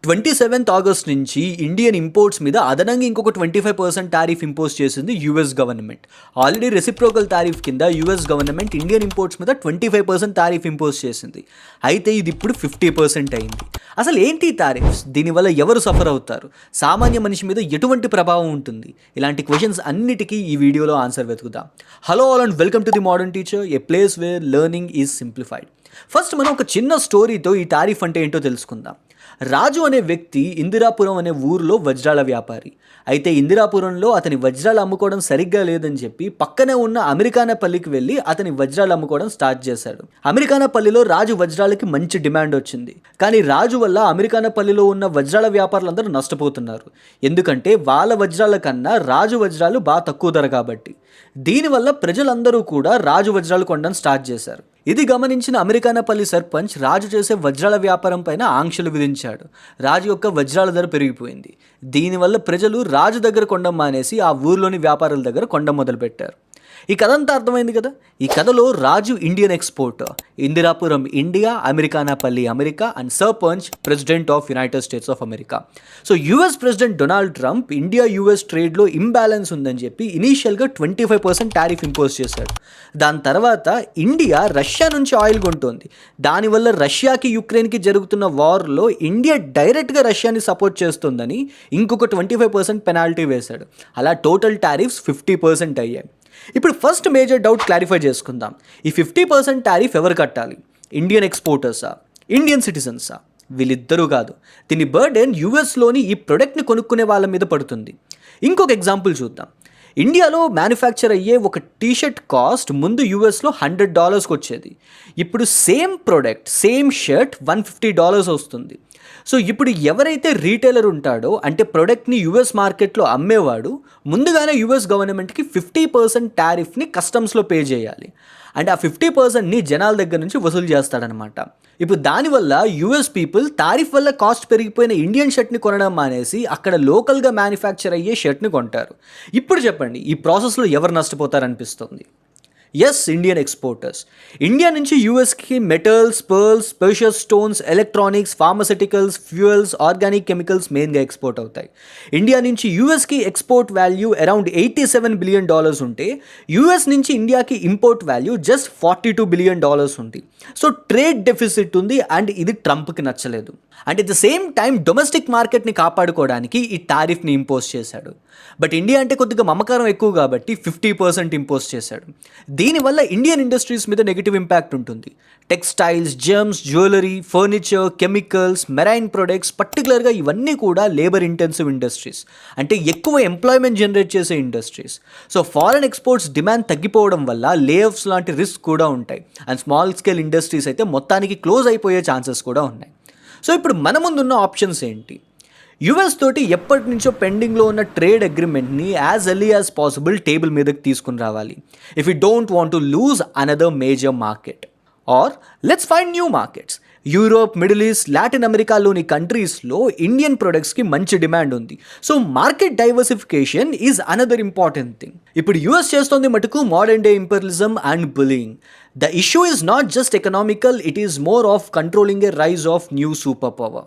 27th August నుంచి Indian imports మీద అదనంగా ఇంకొక 25% టారిఫ్ ఇంపోజ్ చేసింది US government. Already reciprocal tariff కింద యూఎస్ గవర్నమెంట్ ఇండియన్ ఇంపోర్ట్స్ మీద 25% టారిఫ్ ఇంపోజ్ చేసింది. అయితే ఇది ఇప్పుడు 50% అయింది. అసలు ఏంటి టారిఫ్స్? దీనివల్ల ఎవరు సఫర్ అవుతారు? సామాన్య మనిషి మీద ఎటువంటి ప్రభావం ఉంటుంది? ఇలాంటి క్వశ్చన్స్ అన్నిటికీ ఈ వీడియోలో ఆన్సర్ వెతుకుదాం. Hello all and welcome to the modern teacher, a place where learning is simplified. First మనం ఒక చిన్న స్టోరీతో ఈ టారిఫ్ అంటే ఏంటో తెలుసుకుందాం. రాజు అనే వ్యక్తి ఇందిరాపురం అనే ఊరిలో వజ్రాల వ్యాపారి. అయితే ఇందిరాపురంలో అతని వజ్రాలు అమ్ముకోవడం సరిగ్గా లేదని చెప్పి పక్కనే ఉన్న అమెరికానపల్లికి వెళ్ళి అతని వజ్రాలు అమ్ముకోవడం స్టార్ట్ చేశాడు. అమెరికానపల్లిలో రాజు వజ్రాలకి మంచి డిమాండ్ వచ్చింది. కానీ రాజు వల్ల అమెరికానపల్లిలో ఉన్న వజ్రాల వ్యాపారులందరూ నష్టపోతున్నారు. ఎందుకంటే వాళ్ళ వజ్రాల కన్నా రాజు వజ్రాలు బాగా తక్కువ ధర కాబట్టి. దీనివల్ల ప్రజలందరూ కూడా రాజు వజ్రాలు కొనడం స్టార్ట్ చేశారు. ఇది గమనించిన అమెరికానపల్లి సర్పంచ్ రాజు చేసే వజ్రాల వ్యాపారం పైన ఆంక్షలు విధించాడు. రాజు యొక్క వజ్రాల ధర పెరిగిపోయింది. దీనివల్ల ప్రజలు రాజు దగ్గర కొండం మానేసి ఆ ఊర్లోని వ్యాపారుల దగ్గర కొండం మొదలుపెట్టారు. ఈ కథ అంతా అర్థమైంది కదా. ఈ కథలో Raju Indian exporter, Indirapuram India, Americanapalli America and sarpanch president of united states of America. So US president Donald Trump India US ట్రేడ్లో ఇంబ్యాలెన్స్ ఉందని చెప్పి ఇనీషియల్గా 25% టారిఫ్ ఇంపోజ్ చేశాడు. దాని తర్వాత ఇండియా రష్యా నుంచి ఆయిల్ కొంటోంది. దానివల్ల రష్యాకి యుక్రెయిన్కి జరుగుతున్న వార్లో ఇండియా డైరెక్ట్గా రష్యాని సపోర్ట్ చేస్తుందని ఇంకొక 25% పెనాల్టీ వేశాడు. అలా టోటల్ టారిఫ్స్ 50% అయ్యాయి. ఇప్పుడు ఫస్ట్ మేజర్ డౌట్ క్లారిఫై చేసుకుందాం. ఈ 50% టారిఫ్ ఎవరు కట్టాలి? ఇండియన్ ఎక్స్పోర్టర్సా, ఇండియన్ సిటిజన్సా? వీళ్ళిద్దరూ కాదు. దీని బర్డెన్ యూఎస్లోని ఈ ప్రొడక్ట్ని కొనుక్కునే వాళ్ళ మీద పడుతుంది. ఇంకొక ఎగ్జాంపుల్ చూద్దాం. ఇండియాలో మ్యానుఫ్యాక్చర్ అయ్యే ఒక టీషర్ట్ కాస్ట్ ముందు యూఎస్లో $100 వచ్చేది. ఇప్పుడు సేమ్ ప్రోడక్ట్, సేమ్ షర్ట్ $150 వస్తుంది. సో ఇప్పుడు ఎవరైతే రీటైలర్ ఉంటాడో, అంటే ప్రోడక్ట్ని యుఎస్ మార్కెట్లో అమ్మేవాడు, ముందుగానే యుఎస్ గవర్నమెంట్కి 50% టారిఫ్ని కస్టమ్స్లో పే చేయాలి. అండ్ ఆ 50%ని జనాల దగ్గర నుంచి వసూలు చేస్తాడనమాట. ఇప్పుడు దానివల్ల యుఎస్ పీపుల్ టారిఫ్ వల్ల కాస్ట్ పెరిగిపోయిన ఇండియన్ షర్ట్ని కొనడం మానేసి అక్కడ లోకల్గా మ్యానుఫ్యాక్చర్ అయ్యే షర్ట్ని కొంటారు. ఇప్పుడు చెప్పండి, ఈ ప్రాసెస్లో ఎవరు నష్టపోతారనిపిస్తుంది? Yes, Indian exporters. ఇండియా నుంచి యూఎస్కి metals, pearls, precious stones, electronics, pharmaceuticals, fuels, organic chemicals మెయిన్గా ఎక్స్పోర్ట్ అవుతాయి. ఇండియా నుంచి యూఎస్కి ఎక్స్పోర్ట్ వాల్యూ అరౌండ్ $87 బిలియన్ ఉంటే యూఎస్ నుంచి ఇండియాకి ఇంపోర్ట్ వాల్యూ జస్ట్ $42 బిలియన్ ఉంది. సో ట్రేడ్ డెఫిసిట్ ఉంది అండ్ ఇది ట్రంప్కి నచ్చలేదు. And at the same time domestic మార్కెట్ని కాపాడుకోవడానికి ఈ టారిఫ్ని ఇంపోజ్ చేశాడు. బట్ ఇండియా అంటే కొద్దిగా మమకారం ఎక్కువ కాబట్టి 50% ఇంపోజ్ చేశాడు. దీనివల్ల ఇండియన్ ఇండస్ట్రీస్ మీద నెగిటివ్ ఇంపాక్ట్ ఉంటుంది. Textiles, gems, jewellery, furniture, chemicals, marine products, పర్టికులర్గా ఇవన్నీ కూడా లేబర్ ఇంటెన్సివ్ ఇండస్ట్రీస్, అంటే ఎక్కువ ఎంప్లాయ్మెంట్ జనరేట్ చేసే industries. So foreign exports demand తగ్గిపోవడం వల్ల లేఆఫ్స్ లాంటి రిస్క్ కూడా ఉంటాయి. అండ్ స్మాల్ స్కేల్ ఇండస్ట్రీస్ అయితే మొత్తానికి క్లోజ్ అయిపోయే ఛాన్సెస్ కూడా ఉన్నాయి. సో ఇప్పుడు మన ముందున్న ఆప్షన్స్ ఏంటి? యుఎస్ తోటి ఎప్పటి నుంచో పెండింగ్లో ఉన్న ట్రేడ్ అగ్రిమెంట్ని as early as possible table మీదకి తీసుకుని రావాలి. If you don't want to lose another major market. Or let's find new markets. Europe, middle east, Latin అమెరికాలోని కంట్రీస్లో ఇండియన్ ప్రొడక్ట్స్కి మంచి డిమాండ్ ఉంది. So market diversification is another important thing. ఇప్పుడు US చేస్తోంది మటుకు modern day imperialism and bullying. The issue is not just economical, it is more of controlling a rise of new superpower.